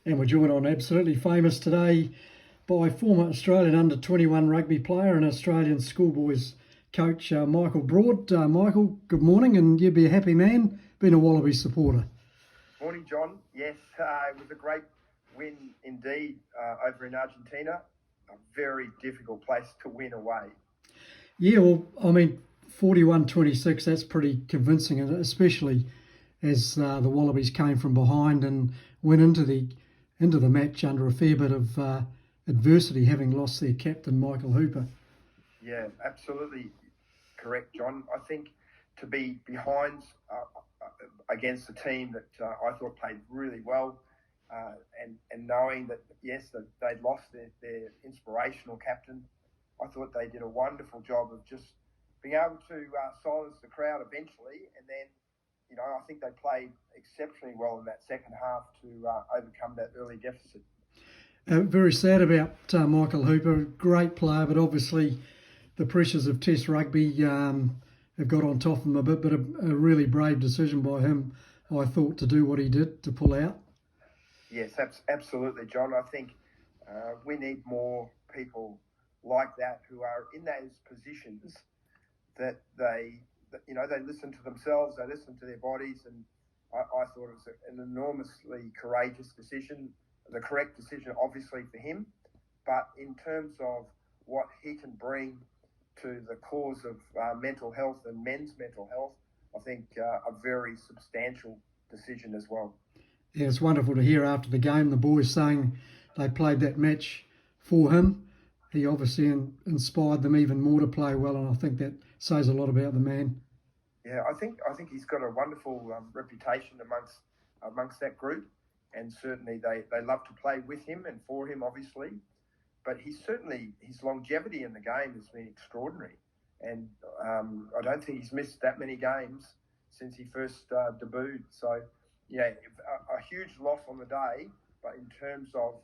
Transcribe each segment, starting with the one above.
And we're joined on Absolutely Famous today by former Australian under-21 rugby player and Australian Schoolboys coach Michael Broad. Michael, good morning, and you'd be a happy man being a Wallabies supporter. Morning, John. Yes, it was a great win indeed over in Argentina. A very difficult place to win away. Yeah, well, I mean, 41-26, that's pretty convincing, and especially as the Wallabies came from behind and went into the match under a fair bit of adversity, having lost their captain, Michael Hooper. Yeah, absolutely correct, John. I think to be behind against a team that I thought played really well, and knowing that, yes, that they'd lost their inspirational captain, I thought they did a wonderful job of just being able to silence the crowd eventually, and then, I think they played exceptionally well in that second half to overcome that early deficit. Very sad about Michael Hooper, great player, but obviously the pressures of Test rugby have got on top of him a bit, but a really brave decision by him, I thought, to do what he did, to pull out. Yes, absolutely, John. I think we need more people like that who are in those positions that they listen to themselves, they listen to their bodies, and I thought it was an enormously courageous decision, the correct decision, obviously, for him. But in terms of what he can bring to the cause of mental health and men's mental health, I think a very substantial decision as well. Yeah, it's wonderful to hear after the game the boys saying they played that match for him. He obviously inspired them even more to play well, and I think that says a lot about the man. Yeah, I think he's got a wonderful reputation amongst that group, and certainly they love to play with him and for him, obviously. But his longevity in the game has been extraordinary, and I don't think he's missed that many games since he first debuted. So, yeah, a huge loss on the day, but in terms of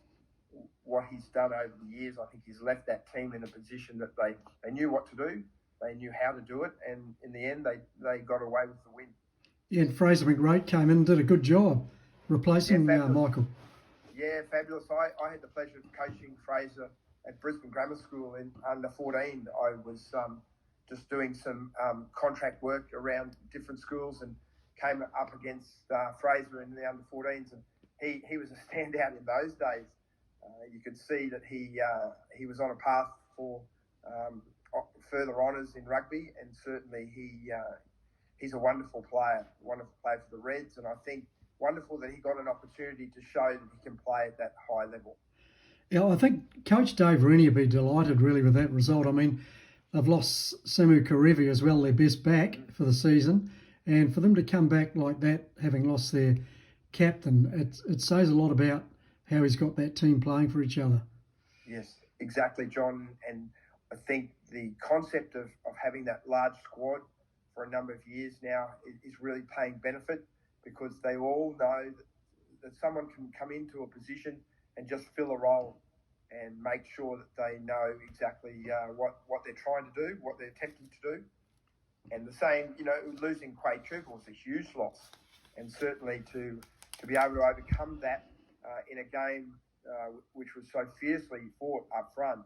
what he's done over the years, I think he's left that team in a position that they knew what to do, they knew how to do it, and in the end they got away with the win. Yeah, and Fraser McRae came in and did a good job replacing Michael. Yeah, fabulous. I had the pleasure of coaching Fraser at Brisbane Grammar School in under 14. I was just doing some contract work around different schools and came up against Fraser in the under 14s, and he was a standout in those days. You could see that he was on a path for further honours in rugby, and certainly he's a wonderful player for the Reds, and I think wonderful that he got an opportunity to show that he can play at that high level. Yeah, I think Coach Dave Rennie will be delighted really with that result. I mean, they've lost Samu Karevi as well, their best back for the season, and for them to come back like that, having lost their captain, it says a lot about how he's got that team playing for each other. Yes, exactly, John. And I think the concept of having that large squad for a number of years now is really paying benefit, because they all know that someone can come into a position and just fill a role and make sure that they know exactly what they're trying to do, what they're attempting to do. And the same, losing Quade Chuba was a huge loss, and certainly to be able to overcome that in a game which was so fiercely fought up front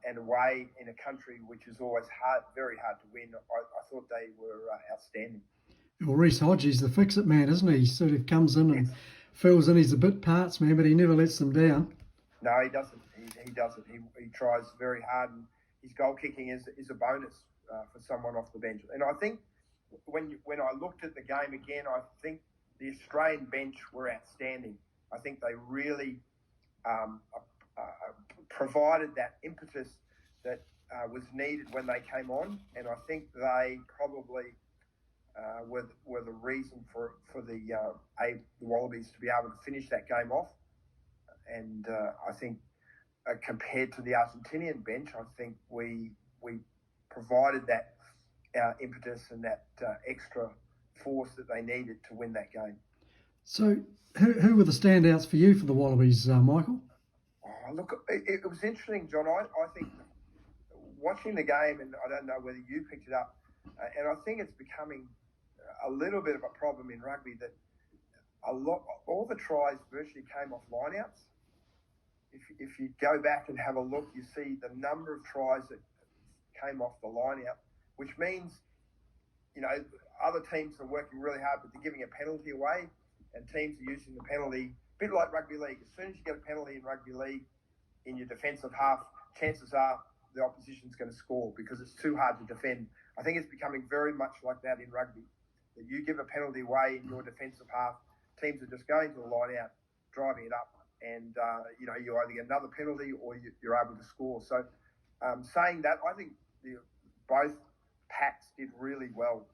and away in a country which is always very hard to win, I thought they were outstanding. Well, Reece Hodges, the fix-it man, isn't he? He sort of comes in and fills in. He's a bit parts man, but he never lets them down. No, he doesn't. He doesn't. He tries very hard, and his goal kicking is a bonus for someone off the bench. And I think when I looked at the game again, I think the Australian bench were outstanding. I think they really provided that impetus that was needed when they came on, and I think they probably were the reason for the Wallabies to be able to finish that game off. And I think compared to the Argentinian bench, I think we provided that impetus and that extra force that they needed to win that game. So who were the standouts for you for the Wallabies, Michael? Oh, look, it was interesting, John. I think watching the game, and I don't know whether you picked it up, and I think it's becoming a little bit of a problem in rugby that all the tries virtually came off lineouts. If you go back and have a look, you see the number of tries that came off the lineout, which means, other teams are working really hard, but they're giving a penalty away, and teams are using the penalty, a bit like rugby league. As soon as you get a penalty in rugby league in your defensive half, chances are the opposition's going to score because it's too hard to defend. I think it's becoming very much like that in rugby. That you give a penalty away in your defensive half, teams are just going to the line out, driving it up, and you either get another penalty or you're able to score. So saying that, I think both packs did really well.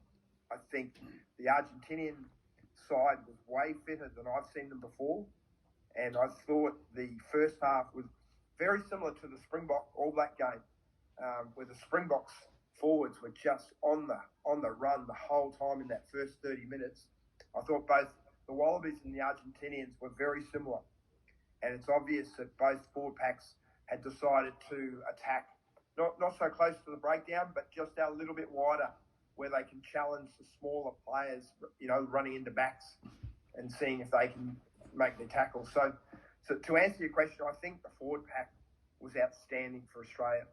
I think the Argentinian side was way fitter than I've seen them before, and I thought the first half was very similar to the Springbok All Black game, where the Springboks forwards were just on the run the whole time in that first 30 minutes. I thought both the Wallabies and the Argentinians were very similar, and it's obvious that both forward packs had decided to attack not so close to the breakdown, but just a little bit wider, where they can challenge the smaller players, running into backs and seeing if they can make their tackle. So to answer your question, I think the forward pack was outstanding for Australia.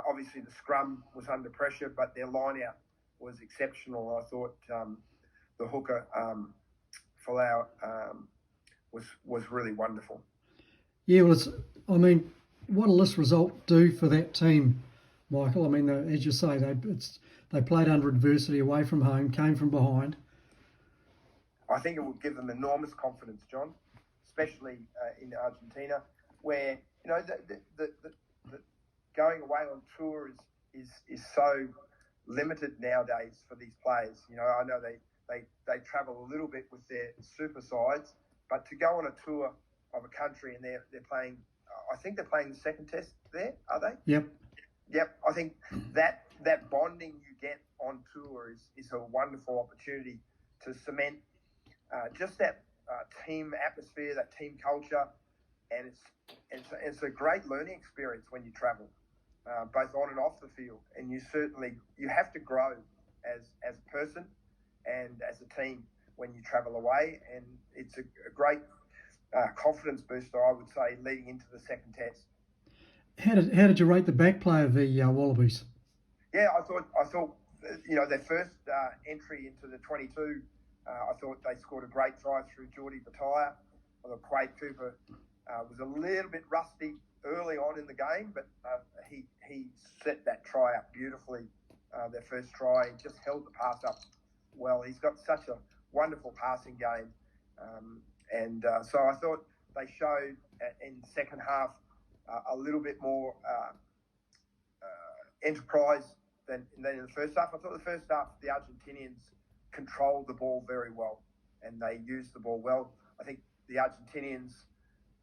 Obviously, the scrum was under pressure, but their line-out was exceptional. I thought the hooker, Folau, was really wonderful. Yeah, well, what will this result do for that team, Michael? I mean, as you say, they played under adversity away from home, came from behind. I think it will give them enormous confidence, John, especially in Argentina, where the going away on tour is so limited nowadays for these players. I know they travel a little bit with their super sides, but to go on a tour of a country and they're playing, I think they're playing the second test there, are they? Yep. I think that bonding you get on tour is a wonderful opportunity to cement just that team atmosphere, that team culture, and it's a great learning experience when you travel, both on and off the field. And you have to grow as a person and as a team when you travel away, and it's a great confidence booster, I would say, leading into the second test. How did you rate the back play of the Wallabies? Yeah, I thought their first entry into the 22, I thought they scored a great try through Geordie Bataille. I thought Quade Cooper was a little bit rusty early on in the game, but he set that try up beautifully. Their first try, he just held the pass up well. He's got such a wonderful passing game, and so I thought they showed in the second half a little bit more enterprise than in the first half. I thought the first half the Argentinians controlled the ball very well and they used the ball well. I think the Argentinians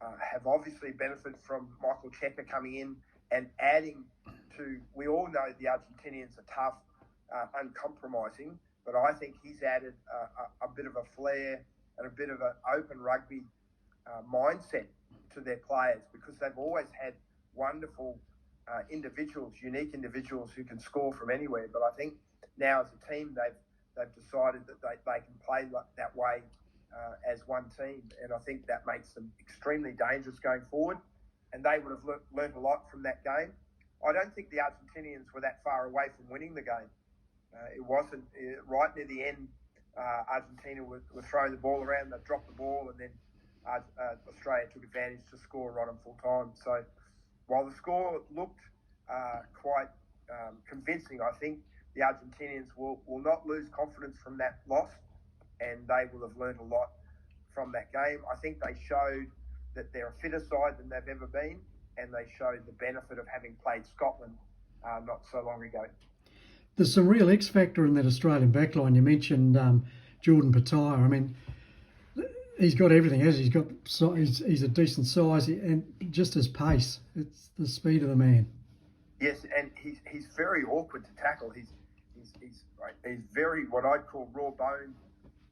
have obviously benefited from Michael Cheika coming in and adding to, we all know the Argentinians are tough, uncompromising, but I think he's added a bit of a flair and a bit of an open rugby mindset to their players, because they've always had wonderful individuals, unique individuals who can score from anywhere. But I think now as a team, they've decided that they can play that way as one team, and I think that makes them extremely dangerous going forward. And they would have learned a lot from that game. I don't think the Argentinians were that far away from winning the game. It wasn't right near the end. Argentina were throwing the ball around. They dropped the ball, and then Australia took advantage to score right on full time. So while the score looked quite convincing, I think the Argentinians will not lose confidence from that loss, and they will have learned a lot from that game. I think they showed that they're a fitter side than they've ever been, and they showed the benefit of having played Scotland not so long ago. There's some real X factor in that Australian backline. You mentioned Jordan Petaia. I mean, he's got everything, hasn't he? He's a decent size and just his pace. It's the speed of the man. Yes, and he's very awkward to tackle. He's very what I'd call raw bone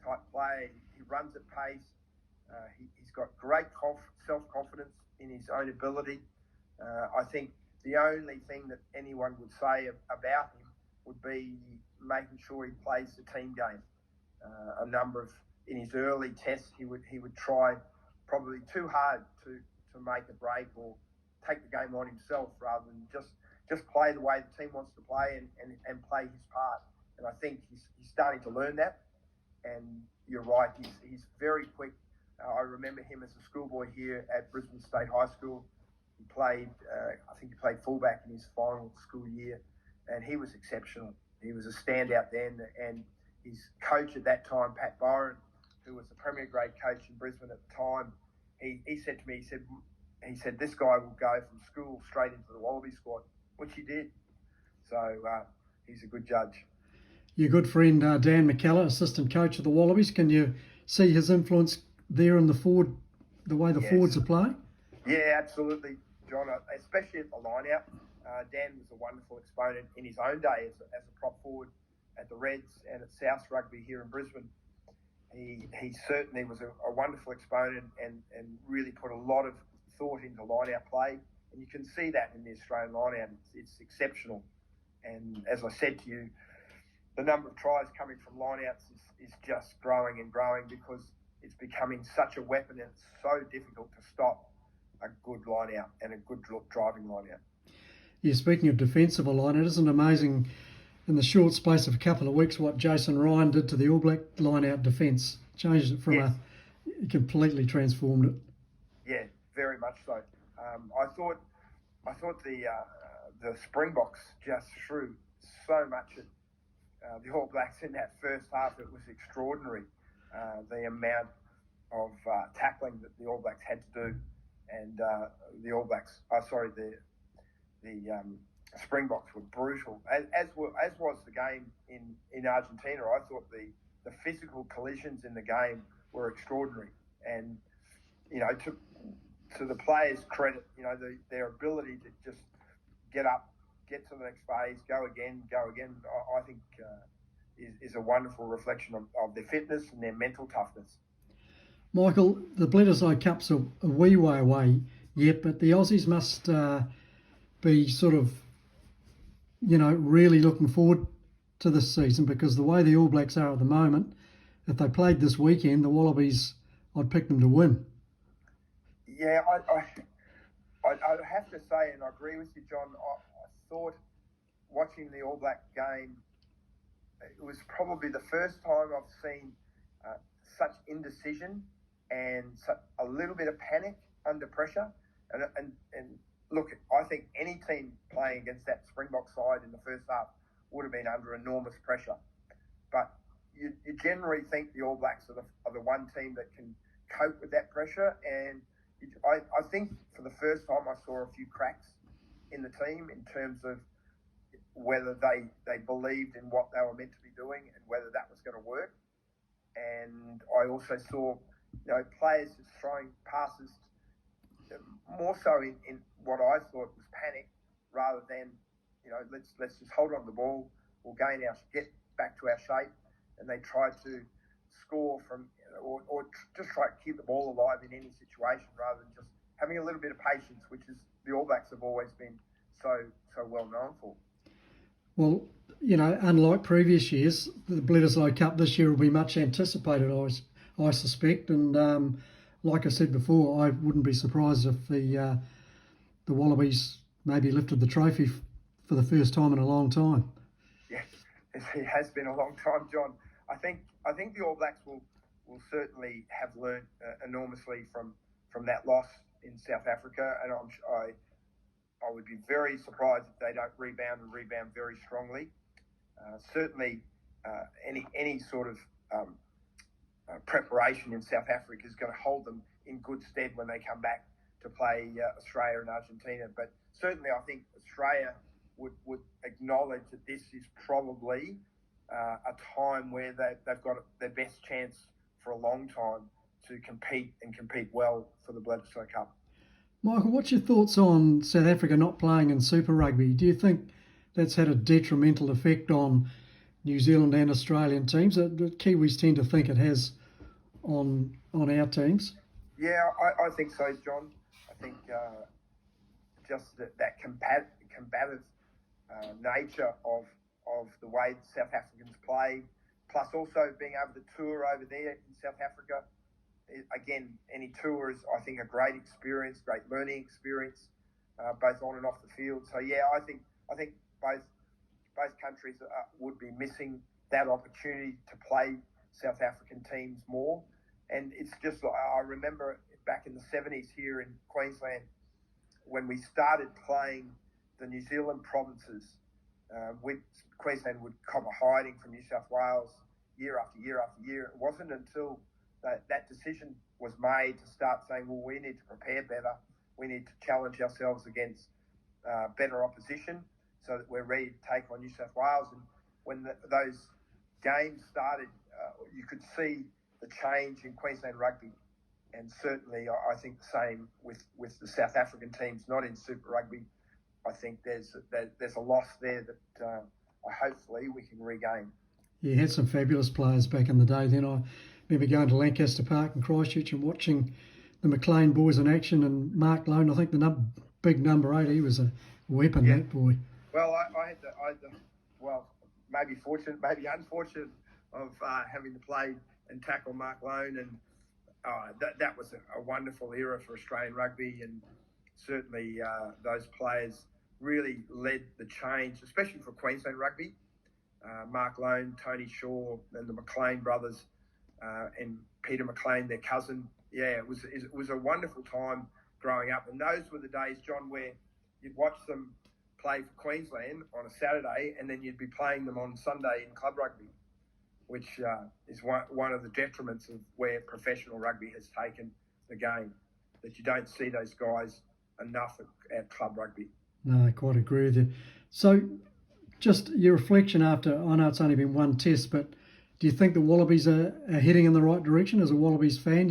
type play. He runs at pace. He's got great self-confidence in his own ability. I think the only thing that anyone would say about him would be making sure he plays the team game. A number of in his early tests he would try probably too hard to make a break or take the game on himself rather than just play the way the team wants to play and play his part. And I think he's starting to learn that. And you're right, he's very quick. I remember him as a schoolboy here at Brisbane State High School. He played, I think he played fullback in his final school year, and he was exceptional. He was a standout then, and his coach at that time, Pat Byron, who was the premier grade coach in Brisbane at the time, he said to me, he said, this guy will go from school straight into the Wallaby squad, which he did. So he's a good judge. Your good friend Dan McKellar, assistant coach of the Wallabies, can you see his influence there in the forward, the way the forwards are playing? Yeah, absolutely, John, especially at the line-out. Dan was a wonderful exponent in his own day as a prop forward at the Reds and at South Rugby here in Brisbane. He certainly was a wonderful exponent and really put a lot of thought into line-out play. And you can see that in the Australian line-out. It's exceptional. And as I said to you, the number of tries coming from line-outs is just growing and growing because it's becoming such a weapon and it's so difficult to stop a good line-out and a good driving line-out. Yeah, speaking of defensive line, it isn't amazing in the short space of a couple of weeks what Jason Ryan did to the All Black line-out defence. Changed it from completely transformed it. Yeah, very much so. I thought the Springboks just threw so much at the All Blacks in that first half. It was extraordinary, the amount of tackling that the All Blacks had to do, and the Springboks were brutal, as was the game in Argentina. I thought the physical collisions in the game were extraordinary, and to the players' credit, their ability to just get up, get to the next phase, go again, I think is a wonderful reflection of their fitness and their mental toughness. Michael, the Bledisloe Cup's a wee way away yet, but the Aussies must be sort of, really looking forward to this season, because the way the All Blacks are at the moment, if they played this weekend, the Wallabies, I'd pick them to win. Yeah, I have to say, and I agree with you, John, I thought watching the All Black game, it was probably the first time I've seen such indecision and a little bit of panic under pressure. And look, I think any team playing against that Springbok side in the first half would have been under enormous pressure. But you generally think the All Blacks are the one team that can cope with that pressure. And I think for the first time I saw a few cracks in the team in terms of whether they believed in what they were meant to be doing and whether that was going to work. And I also saw players just throwing passes more so in what I thought was panic rather than let's just hold on to the ball, we'll get back to our shape, and they tried to score from or just try to keep the ball alive in any situation rather than just having a little bit of patience, which is the All Blacks have always been so well known for. Well, unlike previous years, the Bledisloe Cup this year will be much anticipated, I suspect. And like I said before, I wouldn't be surprised if the Wallabies maybe lifted the trophy for the first time in a long time. Yeah, it has been a long time, John. I think the All Blacks will certainly have learned enormously from that loss in South Africa, and I would be very surprised if they don't rebound very strongly. Certainly, any sort of preparation in South Africa is going to hold them in good stead when they come back to play Australia and Argentina. But certainly, I think Australia would acknowledge that this is probably a time where they've got their best chance for a long time to compete well for the Bledisloe Cup. Michael, what's your thoughts on South Africa not playing in Super Rugby? Do you think that's had a detrimental effect on New Zealand and Australian teams? The Kiwis tend to think it has on our teams. Yeah, I think so, John. I think just that combative nature of the way South Africans play, plus also being able to tour over there in South Africa. Again, any tour is, I think, a great experience, great learning experience, both on and off the field. So yeah, I think both countries would be missing that opportunity to play South African teams more. And it's just, I remember back in the 70s here in Queensland, when we started playing the New Zealand provinces, Queensland would cop a hiding from New South Wales year after year after year. It wasn't until that decision was made to start saying, well, we need to prepare better. We need to challenge ourselves against better opposition so that we're ready to take on New South Wales. And when those games started, you could see the change in Queensland rugby. And certainly I think the same with the South African teams, not in Super Rugby. I think there's a loss there that hopefully we can regain. You had some fabulous players back in the day. Then I remember going to Lancaster Park in Christchurch and watching the McLean boys in action, and Mark Lone, I think the big number 8, he was a weapon, that boy. Well, I had the well, maybe fortunate, maybe unfortunate of having to play and tackle Mark Lone, and that was a wonderful era for Australian rugby, and certainly those players really led the change, especially for Queensland rugby. Mark Lone, Tony Shaw, and the McLean brothers, and Peter McLean, their cousin. Yeah, it was a wonderful time growing up. And those were the days, John, where you'd watch them play for Queensland on a Saturday, and then you'd be playing them on Sunday in club rugby, which is one of the detriments of where professional rugby has taken the game, that you don't see those guys enough at club rugby. No, I quite agree with you. So just your reflection after, I know it's only been one test, but do you think the Wallabies are heading in the right direction? As a Wallabies fan,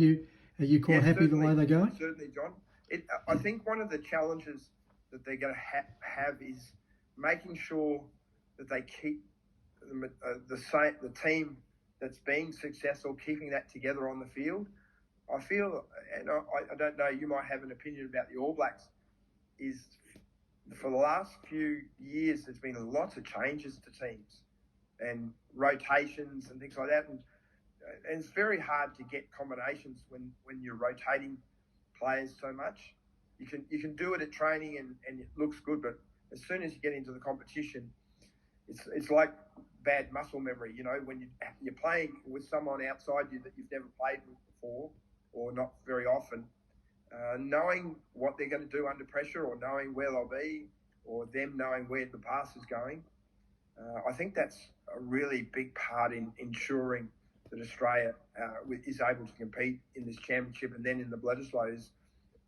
are you quite happy the way they're going? Certainly, John. I think one of the challenges that they're going to have is making sure that they keep the team that's been successful, keeping that together on the field. I feel, and I don't know, you might have an opinion about the All Blacks, is for the last few years there's been lots of changes to teams and rotations and things like that, and it's very hard to get combinations when you're rotating players so much. You can do it at training and it looks good, but as soon as you get into the competition, it's like bad muscle memory. You know, when you're playing with someone outside you that you've never played with before, or not very often, knowing what they're going to do under pressure, or knowing where they'll be, or them knowing where the pass is going, I think that's a really big part in ensuring that Australia is able to compete in this championship and then in the Bledisloes.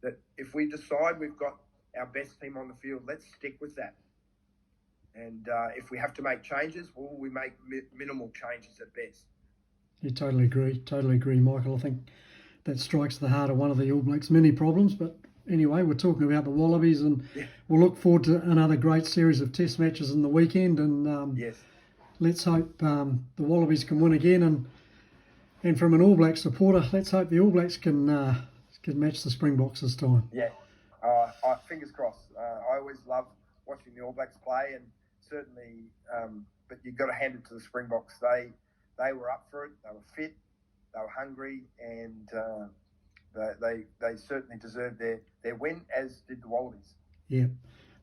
That if we decide we've got our best team on the field, let's stick with that. And if we have to make changes, well, we make minimal changes at best. You totally agree, Michael. I think that strikes the heart of one of the All Blacks' many problems. But anyway, we're talking about the Wallabies, and we'll look forward to another great series of test matches in the weekend. And yes, let's hope the Wallabies can win again. And from an All Black supporter, let's hope the All Blacks can match the Springboks this time. Yeah, fingers crossed. I always love watching the All Blacks play, and certainly, but you've got to hand it to the Springboks. They were up for it. They were fit. They were hungry, and they certainly deserved their win, as did the Wallabies. Yeah,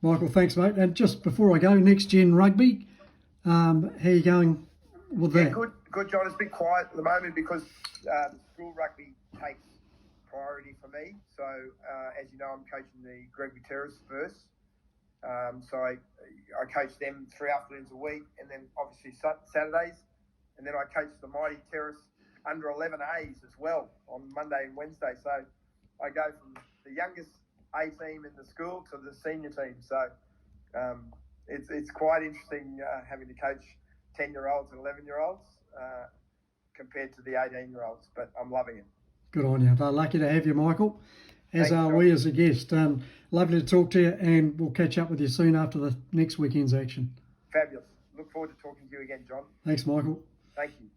Michael, thanks, mate. And just before I go, Next Gen Rugby, how are you going with that? Good, John. It's a bit quiet at the moment because the school rugby takes priority for me. So, as you know, I'm coaching the Rugby Terrace first. So I coach them 3 afternoons a week, and then obviously Saturdays. And then I coach the Mighty Terrace under 11As as well on Monday and Wednesday. So I go from the youngest A team in the school to the senior team. So it's quite interesting having to coach 10-year-olds and 11-year-olds compared to the 18-year-olds. But I'm loving it. Good on you. They're lucky to have you, Michael, as are we as a guest. Lovely to talk to you, and we'll catch up with you soon after the next weekend's action. Fabulous. Look forward to talking to you again, John. Thanks, Michael. Thank you.